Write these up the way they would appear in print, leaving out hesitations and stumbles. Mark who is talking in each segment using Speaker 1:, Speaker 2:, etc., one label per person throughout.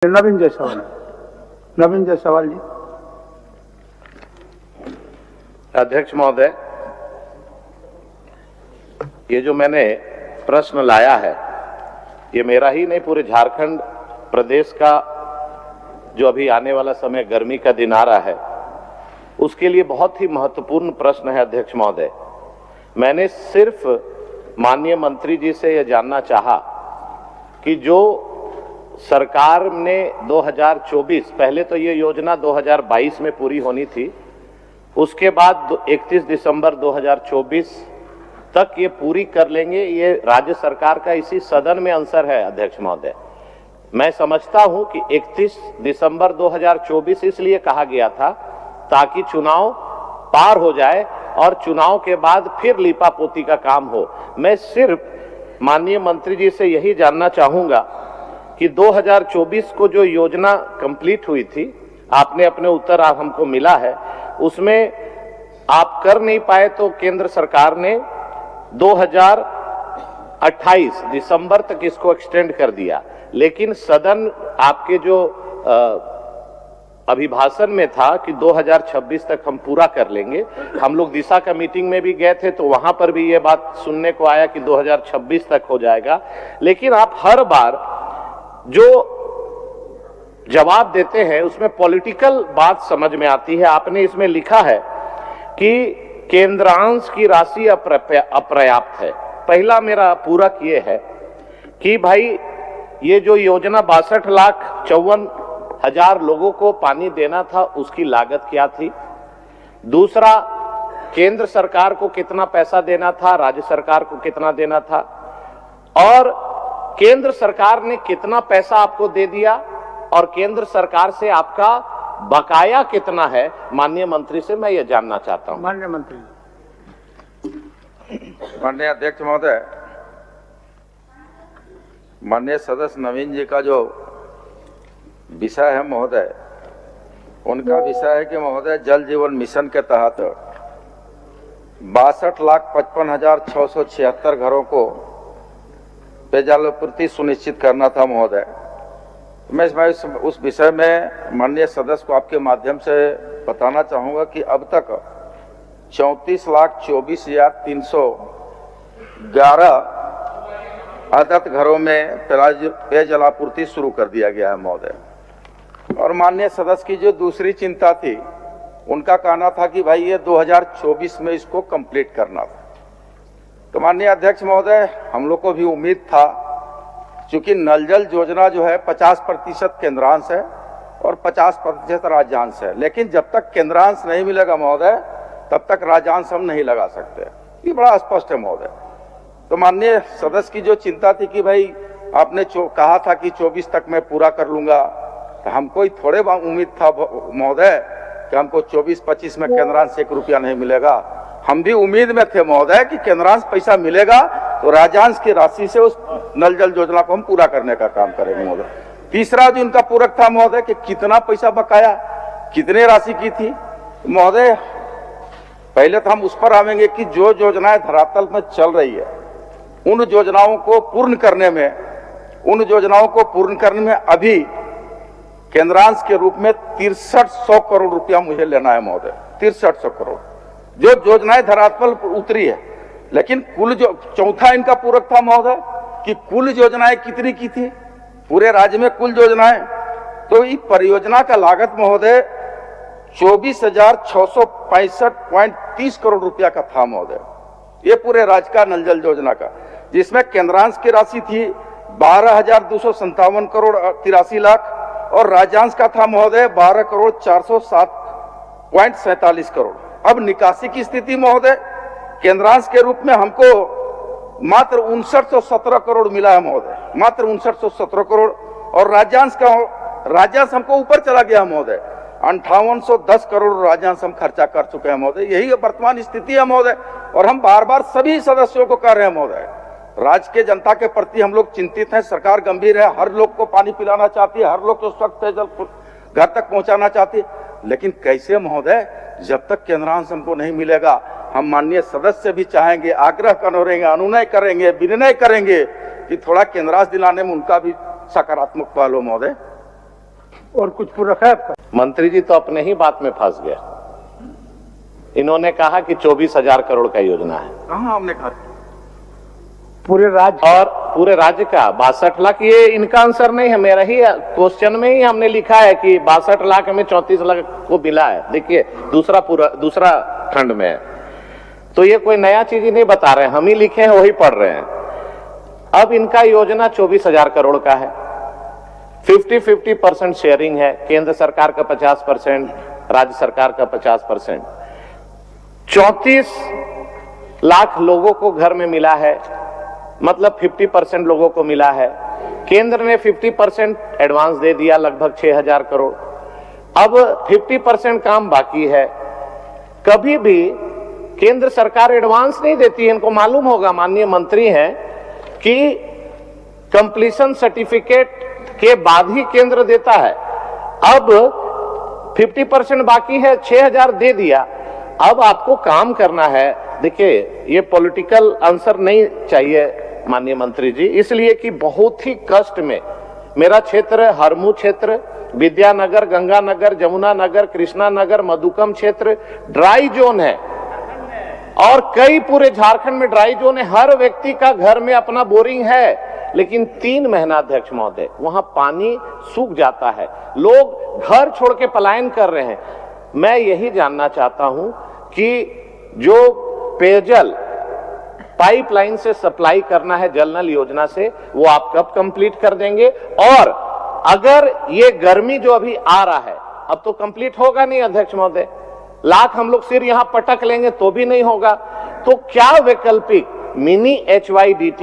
Speaker 1: नवीन जायसवाल, नवीन जायसवाल जी।
Speaker 2: अध्यक्ष महोदय, ये जो मैंने प्रश्न लाया है ये मेरा ही नहीं, पूरे झारखंड प्रदेश का जो अभी आने वाला समय गर्मी का दिन आ रहा है उसके लिए बहुत ही महत्वपूर्ण प्रश्न है। अध्यक्ष महोदय, मैंने सिर्फ माननीय मंत्री जी से यह जानना चाहा कि जो सरकार ने 2024, पहले तो ये योजना 2022 में पूरी होनी थी, उसके बाद 31 दिसंबर 2024 तक ये पूरी कर लेंगे, ये राज्य सरकार का इसी सदन में आंसर है। अध्यक्ष महोदय, मैं समझता हूं कि 31 दिसंबर 2024 इसलिए कहा गया था ताकि चुनाव पार हो जाए और चुनाव के बाद फिर लीपापोती का काम हो। मैं सिर्फ माननीय मंत्री जी से यही जानना चाहूंगा कि 2024 को जो योजना कंप्लीट हुई थी, आपने अपने उत्तर हमको मिला है, उसमें आप कर नहीं पाए तो केंद्र सरकार ने 2028 दिसंबर तक इसको एक्सटेंड कर दिया, लेकिन सदन आपके जो अभिभाषण में था कि 2026 तक हम पूरा कर लेंगे। हम लोग दिशा का मीटिंग में भी गए थे तो वहां पर भी ये बात सुनने को आया कि 2026 तक हो जाएगा, लेकिन आप हर बार जो जवाब देते हैं उसमें पॉलिटिकल बात समझ में आती है। आपने इसमें लिखा है कि केंद्रांश की राशि अपर्याप्त है। पहला मेरा पूरक ये है कि भाई ये जो योजना 62,54,000 लोगों को पानी देना था उसकी लागत क्या थी। दूसरा, केंद्र सरकार को कितना पैसा देना था, राज्य सरकार को कितना देना था, और केंद्र सरकार ने कितना पैसा आपको दे दिया और केंद्र सरकार से आपका बकाया कितना है। माननीय मंत्री से मैं ये जानना चाहता हूं।
Speaker 1: माननीय मंत्री।
Speaker 3: माननीय अध्यक्ष महोदय, माननीय सदस्य नवीन जी का जो विषय है महोदय, उनका विषय है कि महोदय जल जीवन मिशन के तहत 62,55,676 घरों को पेयजल आपूर्ति सुनिश्चित करना था महोदय। मैं उस विषय में माननीय सदस्य को आपके माध्यम से बताना चाहूंगा कि अब तक 34,24,311 आदत घरों में पेयजल आपूर्ति शुरू कर दिया गया है महोदय। और माननीय सदस्य की जो दूसरी चिंता थी, उनका कहना था कि भाई ये 2024 में इसको कंप्लीट करना था। तो माननीय अध्यक्ष महोदय, हम लोग को भी उम्मीद था, चूंकि नल जल योजना जो है 50% केंद्रांश है और 50% राज्यांश है, लेकिन जब तक केंद्रांश नहीं मिलेगा महोदय तब तक राज्यांश हम नहीं लगा सकते। ये बड़ा स्पष्ट है महोदय। तो माननीय सदस्य की जो चिंता थी कि भाई आपने कहा था कि 24 तक मैं पूरा कर लूंगा, तो हमको थोड़े उम्मीद था महोदय कि हमको 24-25 में केंद्रांश 1 रुपया नहीं मिलेगा। हम भी उम्मीद में थे महोदय कि केंद्रांश पैसा मिलेगा तो राज्यांश की राशि से उस नल जल योजना को हम पूरा करने का काम करेंगे महोदय। तीसरा जो इनका पूरक था महोदय कि कितना पैसा बकाया, कितने राशि की थी महोदय। पहले तो हम उस पर आवेंगे कि जो योजनाएं धरातल में चल रही है उन योजनाओं को पूर्ण करने में अभी केंद्रांश के रूप में 6300 करोड़ रुपया मुझे लेना है महोदय। 6300 करोड़ जो योजनाएं धरातल पर उतरी है, लेकिन कुल जो चौथा इनका पूरक था महोदय कि कुल योजनाएं कितनी की थी पूरे राज्य में, कुल योजनाएं। तो इस परियोजना का लागत महोदय 24,665.30 करोड़ रुपया का था महोदय, ये पूरे राज्य का नल जल योजना का, जिसमें केंद्रांश की राशि थी 12,257 करोड़ 83 लाख और राज्यांश का था महोदय 12,407.47 करोड़। अब निकासी की स्थिति महोदय, केंद्रांश के रूप में हमको मात्र 5917 करोड़ मिला है महोदय, मात्र 5917 करोड़, और राज्यांश हमको ऊपर चला गया महोदय, 5810 करोड़ राज्यांश हम खर्चा कर चुके हैं महोदय। यही वर्तमान स्थिति है महोदय। और हम बार बार सभी सदस्यों को कह रहे हैं महोदय, राज्य के जनता के प्रति हम लोग चिंतित हैं, सरकार गंभीर है, हर लोग को पानी पिलाना चाहती है, हर लोग को स्वच्छ पेयजल घर तक पहुंचाना चाहती है, लेकिन कैसे महोदय, जब तक केंद्रांश हमको नहीं मिलेगा हम माननीय सदस्य भी चाहेंगे, आग्रह करेंगे, अनुनय करेंगे, विनय करेंगे कि थोड़ा केंद्रांश दिलाने में उनका भी सकारात्मक पहल हो महोदय।
Speaker 1: और कुछ पूरा रखा है आपका?
Speaker 2: मंत्री जी तो अपने ही बात में फंस गए। इन्होंने कहा कि 24,000 करोड़ का योजना है।
Speaker 3: कहाँ हमने कहा?
Speaker 1: पूरे राज्य
Speaker 2: और पूरे राज्य का 62 लाख। ये इनका आंसर नहीं है, मेरा ही क्वेश्चन में ही हमने लिखा है कि 62 लाख में 34 लाख को मिला है। देखिए दूसरा खंड में है। तो ये कोई नया चीज ही नहीं बता रहे हैं, हम ही लिखे हैं वही पढ़ रहे हैं। अब इनका योजना 24,000 करोड़ का है। 50-50% शेयरिंग है, केंद्र सरकार का 50%, राज्य सरकार का 50%। 34 लाख लोगों को घर में मिला है, मतलब 50% लोगों को मिला है। केंद्र ने 50% एडवांस दे दिया, लगभग 6,000 करोड़। अब 50% काम बाकी है। कभी भी केंद्र सरकार एडवांस नहीं देती है, इनको मालूम होगा, माननीय मंत्री हैं, कि कंप्लीशन सर्टिफिकेट के बाद ही केंद्र देता है। अब 50% बाकी है, 6,000 दे दिया। अब आपको काम करना है। देखिए, ये पॉलिटिकल आंसर नहीं चाहिए माननीय मंत्री जी, इसलिए कि बहुत ही कष्ट में मेरा क्षेत्र, हरमू क्षेत्र, विद्यानगर, गंगानगर, जमुना नगर, कृष्णा नगर, मधुकम क्षेत्र ड्राई जोन है। और कई पूरे झारखंड में ड्राई जोन है। हर व्यक्ति का घर में अपना बोरिंग है, लेकिन 3 महीना अध्यक्ष महोदय वहां पानी सूख जाता है, लोग घर छोड़ के पलायन कर रहे हैं। मैं यही जानना चाहता हूं कि जो पेयजल पाइपलाइन से सप्लाई करना है जल नल योजना से, वो आप कब कंप्लीट कर देंगे? और अगर ये गर्मी जो अभी आ रहा है, अब तो कंप्लीट होगा नहीं अध्यक्ष महोदय, लाख हम लोग सिर यहां पटक लेंगे तो भी नहीं होगा। तो क्या वैकल्पिक मिनी HYDT,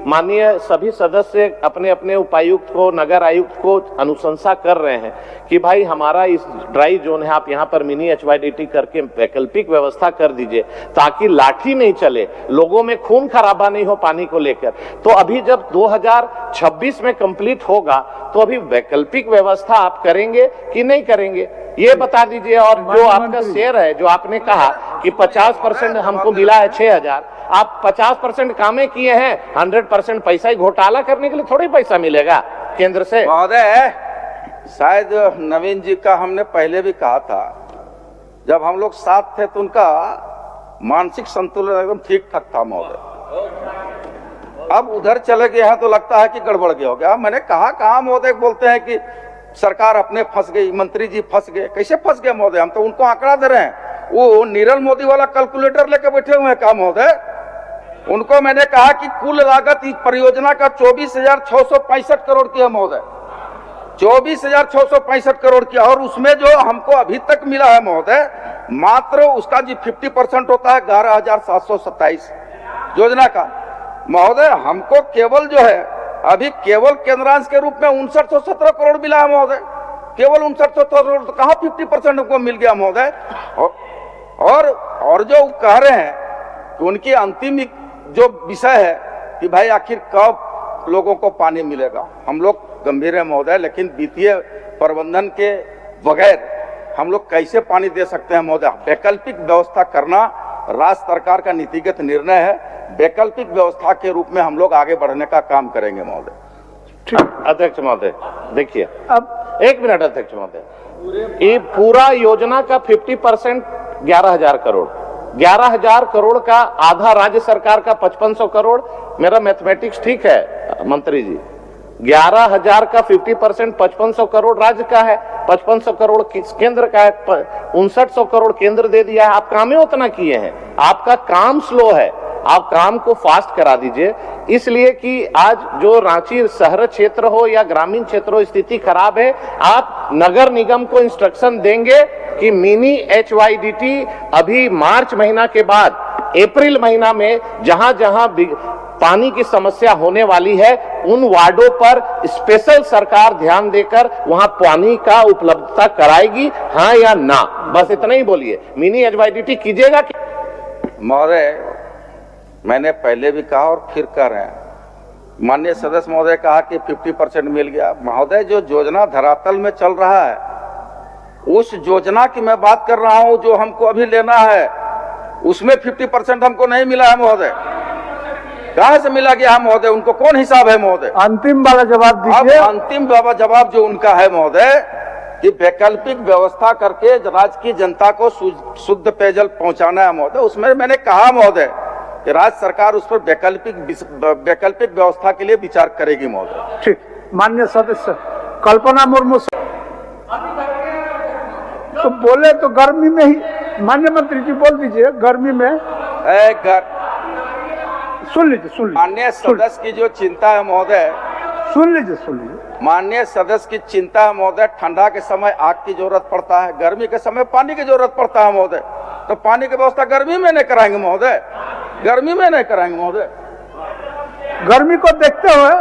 Speaker 2: माननीय सभी सदस्य अपने अपने उपायुक्त को, नगर आयुक्त को अनुशंसा कर रहे हैं कि भाई हमारा इस ड्राई जोन है, आप यहाँ पर मिनी HYDT करके वैकल्पिक व्यवस्था कर दीजिए, ताकि लाठी नहीं चले, लोगों में खून खराबा नहीं हो पानी को लेकर। तो अभी जब 2026 में कंप्लीट होगा, तो अभी वैकल्पिक व्यवस्था आप करेंगे कि नहीं करेंगे, ये बता दीजिए। और जो आपका शेयर है, जो आपने कहा कि 50% हमको मिला है 6,000, आप 50% कामें किए हैं, 100% पैसा ही घोटाला करने के लिए थोड़ी पैसा मिलेगा केंद्र से।
Speaker 3: महोदय, शायद नवीन जी का हमने पहले भी कहा था, जब हम लोग साथ थे तो उनका मानसिक संतुलन एकदम ठीक ठाक था महोदय। अब उधर चले गए हैं तो लगता है कि गड़बड़ गया हो गया। मैंने कहा महोदय बोलते हैं कि सरकार अपने फंस गई, मंत्री जी फंस गए। कैसे फंस गए महोदय? हम तो उनको आंकड़ा दे रहे हैं। वो नीरल मोदी वाला कैलकुलेटर लेके बैठे हुए हैं का महोदय? उनको मैंने कहा कि कुल लागत इस परियोजना का 24,665 करोड़ की है महोदय, 24,665 करोड़ की। और उसमें जो हमको अभी तक मिला है महोदय, मात्र उसका जी 50% होता है 11,727 योजना का महोदय। हमको केवल जो है अभी केवल केंद्रांश के रूप में 5917 करोड़ मिला है महोदय, केवल 5917 करोड़। तो कहाँ 50% हमको मिल गया महोदय? और जो कह रहे हैं कि उनकी अंतिम जो विषय है कि भाई आखिर कब लोगों को पानी मिलेगा, हम लोग गंभीर है महोदय, लेकिन वित्तीय प्रबंधन के बगैर हम लोग कैसे पानी दे सकते हैं महोदय? वैकल्पिक व्यवस्था करना राज्य सरकार का नीतिगत निर्णय है। वैकल्पिक व्यवस्था के रूप में हम लोग आगे बढ़ने का काम करेंगे महोदय।
Speaker 1: ठीक।
Speaker 2: अध्यक्ष महोदय देखिए,
Speaker 1: अब
Speaker 2: 1 मिनट अध्यक्ष महोदय, ये पूरा योजना का 50% 11,000 करोड़, 11,000 करोड़ का आधा राज्य सरकार का 5500 करोड़। मेरा मैथमेटिक्स ठीक है मंत्री जी? 11,000 का 50% 5500 करोड़ राज्य का है, 5500 करोड़ केंद्र का है, 5900 करोड़ केंद्र दे दिया है। आप काम ही उतना किए हैं, आपका काम स्लो है, आप काम को फास्ट करा दीजिए। इसलिए कि आज जो रांची शहर क्षेत्र हो या ग्रामीण क्षेत्र हो, स्थिति खराब है। आप नगर निगम को इंस्ट्रक्शन देंगे कि मिनी HYDT अभी मार्च महीना के बाद अप्रैल महीना में जहां जहां पानी की समस्या होने वाली है, उन वार्डों पर स्पेशल सरकार ध्यान देकर वहां पानी का उपलब्धता कराएगी, हाँ या ना? बस इतना ही बोलिए। मिनी HYDT कीजिएगा कि?
Speaker 3: महोदय, मैंने पहले भी कहा और फिर कह रहे हैं, माननीय सदस्य महोदय कहा कि 50% मिल गया। महोदय, जो योजना धरातल में चल रहा है, उस योजना की मैं बात कर रहा हूं, जो हमको अभी लेना है, उसमें 50% हमको नहीं मिला है महोदय। कहां से मिला गया है महोदय? उनको कौन हिसाब है महोदय?
Speaker 1: अंतिम वाला जवाब दीजिए।
Speaker 3: अब अंतिम वाला जवाब जो उनका है महोदय कि वैकल्पिक व्यवस्था करके राज्य की जनता को शुद्ध पेयजल पहुंचाना है महोदय। उसमें मैंने कहा महोदय कि राज्य सरकार उस पर वैकल्पिक व्यवस्था के लिए विचार करेगी महोदय।
Speaker 1: ठीक। माननीय सदस्य कल्पना मुर्मू तो बोले तो गर्मी में ही, माननीय मंत्री जी बोल दीजिए, गर्मी में सुन लीजिए।
Speaker 3: माननीय सदस्य की जो चिंता है महोदय,
Speaker 1: सुन लीजिए।
Speaker 3: माननीय सदस्य की चिंता है महोदय, ठंडा के समय आग की जरूरत पड़ता है, गर्मी के समय पानी की जरूरत पड़ता है महोदय। तो पानी की व्यवस्था गर्मी में नहीं कराएंगे महोदय, गर्मी में नहीं कराएंगे महोदय।
Speaker 1: गर्मी को देखते हुए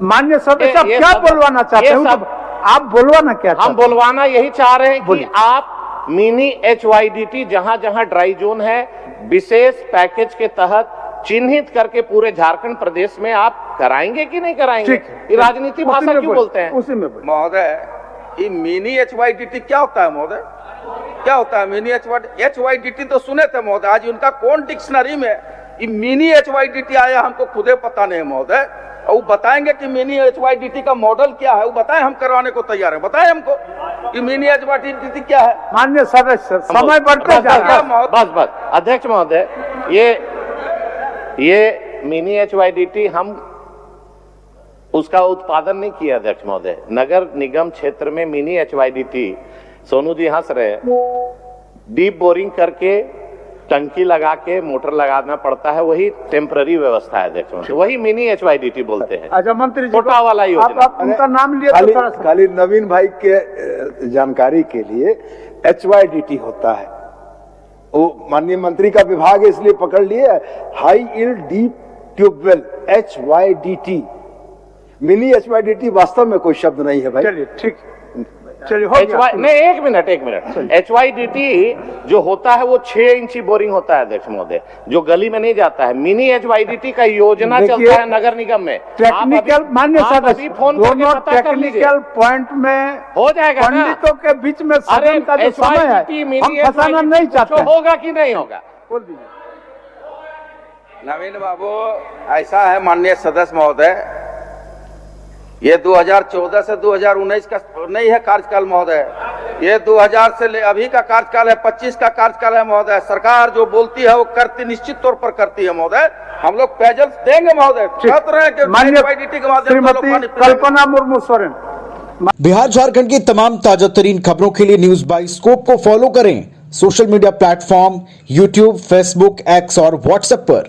Speaker 1: माननीय सदस्य क्या बोलवाना चाहते हैं? आप बोलवाना क्या चाहते हैं?
Speaker 2: हम बोलवाना यही चाह रहे हैं कि आप मिनी HYDT जहां जहां ड्राई जोन है विशेष पैकेज के तहत चिन्हित करके पूरे झारखंड प्रदेश में आप कराएंगे कि नहीं कराएंगे? ये राजनीति भाषा क्यों बोलते हैं?
Speaker 1: उसी में
Speaker 3: महोदय, ये मिनी HYDT क्या होता है महोदय? क्या होता है मिनी HYDT? तो सुने थे महोदय, आज उनका कौन डिक्शनरी में ये मिनी HYDT आया हमको खुदे पता नहीं महोदय। और वो बताएंगे कि मिनी HYDT का मॉडल क्या है, वो बताएं, हम करवाने को तैयार हैं। बताएं हमको कि मिनी HYDT क्या है।
Speaker 1: माननीय सदस्य समय बढ़ते जा रहा है।
Speaker 2: बस अध्यक्ष महोदय, ये मिनी HYDT हम उसका उत्पादन नहीं किया अध्यक्ष महोदय। नगर निगम क्षेत्र में मिनी HYDT, सोनू जी हंस रहे, डीप बोरिंग करके टंकी लगा के मोटर लगाना पड़ता है, वही टेम्पररी व्यवस्था है अध्यक्ष महोदय, वही मिनी HYDT बोलते हैं।
Speaker 1: अच्छा मंत्री जी,
Speaker 2: छोटा वाला योजना।
Speaker 1: आप उनका नाम लिए तो थोड़ा सा
Speaker 4: खाली नवीन भाई के जानकारी के लिए HYDT होता है, वो माननीय मंत्री का विभाग है इसलिए पकड़ लिए, high yield deep tubewell HYDT। Mini HYDT वास्तव में कोई शब्द नहीं है भाई।
Speaker 1: चलिए ठीक, चलिए हो गया।
Speaker 2: नहीं, एक मिनट। HYDT जो होता है वो 6 इंची बोरिंग होता है अध्यक्ष महोदय, जो गली में नहीं जाता है। मिनी HYDT का योजना चलता है नगर निगम में।
Speaker 1: टेक्निकल मान्य सदस्य दोनों टेक्निकल पॉइंट में
Speaker 2: हो जाएगा ना।
Speaker 1: पंडितों के बीच में सदन का जो समय है, हम फंसाना नहीं चाहते।
Speaker 2: होगा कि नहीं होगा?
Speaker 1: बोल दीजिए।
Speaker 3: नवीन बाबू, ऐसा है माननीय सदस्य महोदय, ये 2014 से 2019 का नहीं है कार्यकाल महोदय, ये 2000 से अभी का कार्यकाल है, 25 का कार्यकाल है महोदय। सरकार जो बोलती है वो करती, निश्चित तौर पर करती है महोदय। हम लोग पेयजल देंगे महोदय, कहते रहे कि HYDT के माध्यम से
Speaker 1: श्रीमती कल्पना मुर्मू सोरेन।
Speaker 5: बिहार झारखंड की तमाम ताजा तरीन खबरों के लिए न्यूज बाइस्कोप को फॉलो करें social media platform YouTube, Facebook, X और WhatsApp पर।